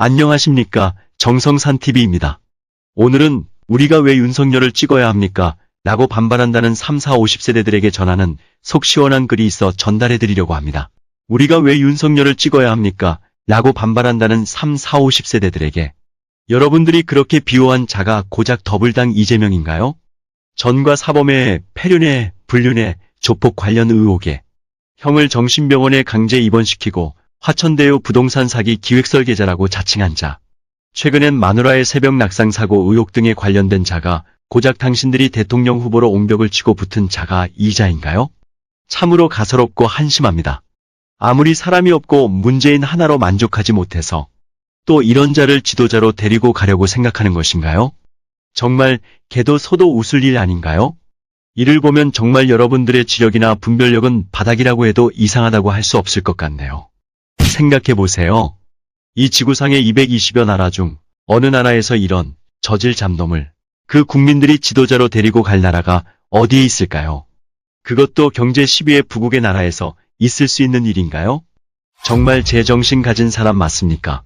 안녕하십니까. 정성산TV입니다. 오늘은 우리가 왜 윤석열을 찍어야 합니까? 라고 반발한다는 3, 4, 50세대들에게 전하는 속 시원한 글이 있어 전달해드리려고 합니다. 우리가 왜 윤석열을 찍어야 합니까? 라고 반발한다는 3, 4, 50세대들에게 여러분들이 그렇게 비호한 자가 고작 더불당 이재명인가요? 전과 사범의 폐륜에, 불륜에, 조폭 관련 의혹에 형을 정신병원에 강제 입원시키고 화천대유 부동산 사기 기획설계자라고 자칭한 자. 최근엔 마누라의 새벽 낙상 사고 의혹 등에 관련된 자가 고작 당신들이 대통령 후보로 옹벽을 치고 붙은 자가 이 자인가요? 참으로 가소롭고 한심합니다. 아무리 사람이 없고 문재인 하나로 만족하지 못해서 또 이런 자를 지도자로 데리고 가려고 생각하는 것인가요? 정말 개도 소도 웃을 일 아닌가요? 이를 보면 정말 여러분들의 지력이나 분별력은 바닥이라고 해도 이상하다고 할 수 없을 것 같네요. 생각해보세요. 이 지구상의 220여 나라 중 어느 나라에서 이런 저질 잡놈을 그 국민들이 지도자로 데리고 갈 나라가 어디에 있을까요? 그것도 경제 10위의 부국의 나라에서 있을 수 있는 일인가요? 정말 제정신 가진 사람 맞습니까?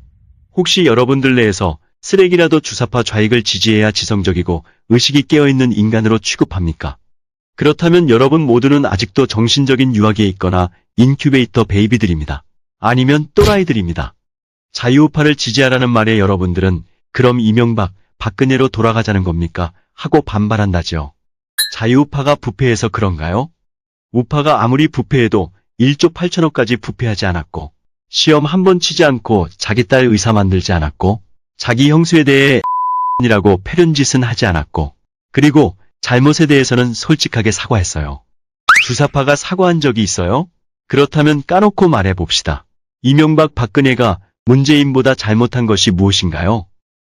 혹시 여러분들 내에서 쓰레기라도 주사파 좌익을 지지해야 지성적이고 의식이 깨어있는 인간으로 취급합니까? 그렇다면 여러분 모두는 아직도 정신적인 유아기에 있거나 인큐베이터 베이비들입니다. 아니면 또라이들입니다. 자유우파를 지지하라는 말에 여러분들은 그럼 이명박, 박근혜로 돌아가자는 겁니까? 하고 반발한다죠. 자유우파가 부패해서 그런가요? 우파가 아무리 부패해도 1조 8천억까지 부패하지 않았고 시험 한 번 치지 않고 자기 딸 의사 만들지 않았고 자기 형수에 대해 이라고 패륜짓은 하지 않았고 그리고 잘못에 대해서는 솔직하게 사과했어요. 주사파가 사과한 적이 있어요? 그렇다면 까놓고 말해봅시다. 이명박 박근혜가 문재인보다 잘못한 것이 무엇인가요?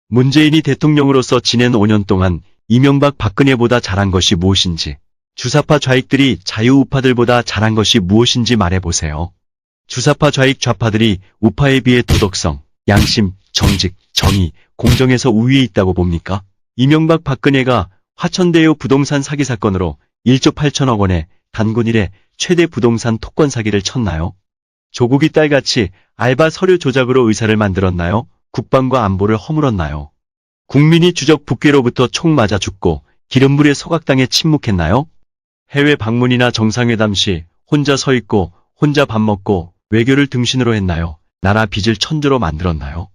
문재인이 대통령으로서 지낸 5년 동안 이명박 박근혜보다 잘한 것이 무엇인지, 주사파 좌익들이 자유우파들보다 잘한 것이 무엇인지 말해보세요. 주사파 좌익 좌파들이 우파에 비해 도덕성, 양심, 정직, 정의, 공정에서 우위에 있다고 봅니까? 이명박 박근혜가 화천대유 부동산 사기 사건으로 1조 8천억 원의 단군 이래 최대 부동산 토권 사기를 쳤나요? 조국이 딸같이 알바 서류 조작으로 의사를 만들었나요? 국방과 안보를 허물었나요? 국민이 주적 북괴로부터 총 맞아 죽고 기름불에 소각당해 침묵했나요? 해외 방문이나 정상회담 시 혼자 서 있고 혼자 밥 먹고 외교를 등신으로 했나요? 나라 빚을 천조로 만들었나요?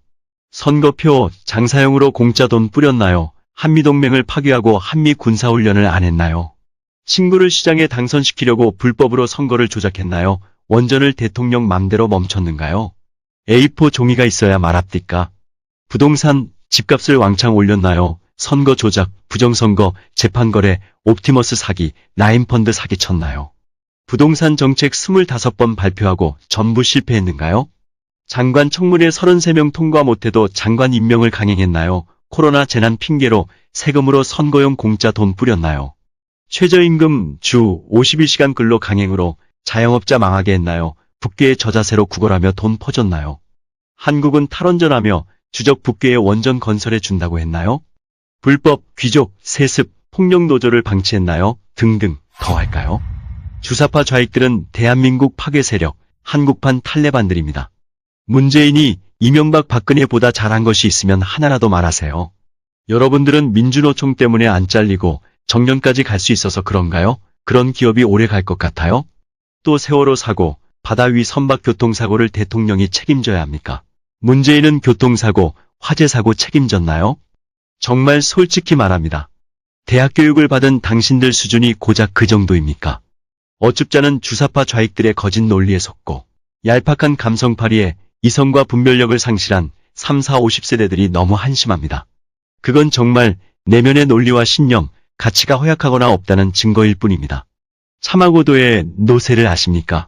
선거표 장사용으로 공짜 돈 뿌렸나요? 한미동맹을 파괴하고 한미 군사훈련을 안 했나요? 친구를 시장에 당선시키려고 불법으로 선거를 조작했나요? 원전을 대통령 맘대로 멈췄는가요? A4 종이가 있어야 말합니까? 부동산, 집값을 왕창 올렸나요? 선거 조작, 부정선거, 재판거래, 옵티머스 사기, 라인펀드 사기 쳤나요? 부동산 정책 25번 발표하고 전부 실패했는가요? 장관 청문회 33명 통과 못해도 장관 임명을 강행했나요? 코로나 재난 핑계로 세금으로 선거용 공짜 돈 뿌렸나요? 최저임금 주 52시간 근로 강행으로 자영업자 망하게 했나요? 북괴의 저자세로 구걸하며 돈 퍼줬나요? 한국은 탈원전하며 주적 북괴의 원전 건설해 준다고 했나요? 불법, 귀족, 세습, 폭력 노조를 방치했나요? 등등 더 할까요? 주사파 좌익들은 대한민국 파괴 세력, 한국판 탈레반들입니다. 문재인이 이명박 박근혜보다 잘한 것이 있으면 하나라도 말하세요. 여러분들은 민주노총 때문에 안 잘리고 정년까지 갈 수 있어서 그런가요? 그런 기업이 오래 갈 것 같아요? 또 세월호 사고, 바다 위 선박 교통사고를 대통령이 책임져야 합니까? 문재인은 교통사고, 화재사고 책임졌나요? 정말 솔직히 말합니다. 대학 교육을 받은 당신들 수준이 고작 그 정도입니까? 어줍잖은 주사파 좌익들의 거짓 논리에 속고 얄팍한 감성파리에 이성과 분별력을 상실한 3, 4, 50세대들이 너무 한심합니다. 그건 정말 내면의 논리와 신념, 가치가 허약하거나 없다는 증거일 뿐입니다. 차마고도의 노새를 아십니까?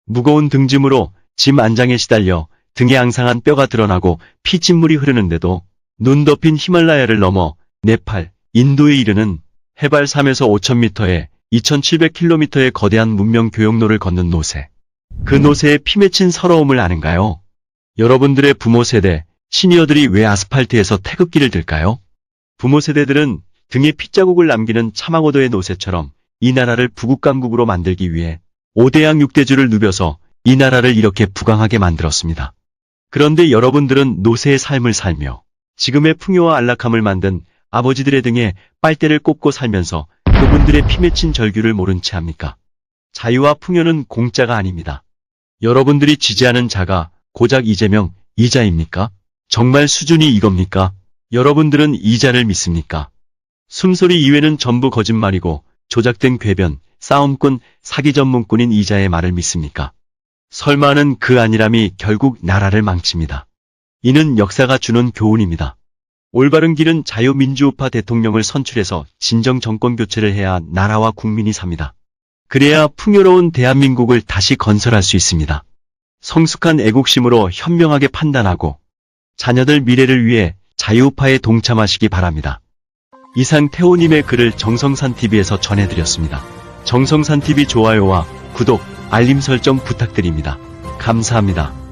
무거운 등짐으로 짐 안장에 시달려 등에 앙상한 뼈가 드러나고 피진물이 흐르는데도 눈 덮인 히말라야를 넘어 네팔, 인도에 이르는 해발 3에서 5,000m에 2,700km의 거대한 문명 교역로를 걷는 노새. 그 노새의 피 맺힌 서러움을 아는가요? 여러분들의 부모 세대, 시니어들이 왜 아스팔트에서 태극기를 들까요? 부모 세대들은 등에 핏자국을 남기는 차마고도의 노새처럼 이 나라를 부국강국으로 만들기 위해 5대양 6대주를 누벼서 이 나라를 이렇게 부강하게 만들었습니다. 그런데 여러분들은 노세의 삶을 살며 지금의 풍요와 안락함을 만든 아버지들의 등에 빨대를 꼽고 살면서 그분들의 피 맺힌 절규를 모른 채 합니까? 자유와 풍요는 공짜가 아닙니다. 여러분들이 지지하는 자가 고작 이재명, 이자입니까? 정말 수준이 이겁니까? 여러분들은 이자를 믿습니까? 숨소리 이외는 전부 거짓말이고 조작된 궤변, 싸움꾼, 사기 전문꾼인 이자의 말을 믿습니까? 설마는 그 안일함이 결국 나라를 망칩니다. 이는 역사가 주는 교훈입니다. 올바른 길은 자유민주우파 대통령을 선출해서 진정 정권 교체를 해야 나라와 국민이 삽니다. 그래야 풍요로운 대한민국을 다시 건설할 수 있습니다. 성숙한 애국심으로 현명하게 판단하고 자녀들 미래를 위해 자유우파에 동참하시기 바랍니다. 이상 태호님의 글을 정성산TV에서 전해드렸습니다. 정성산TV 좋아요와 구독, 알림 설정 부탁드립니다. 감사합니다.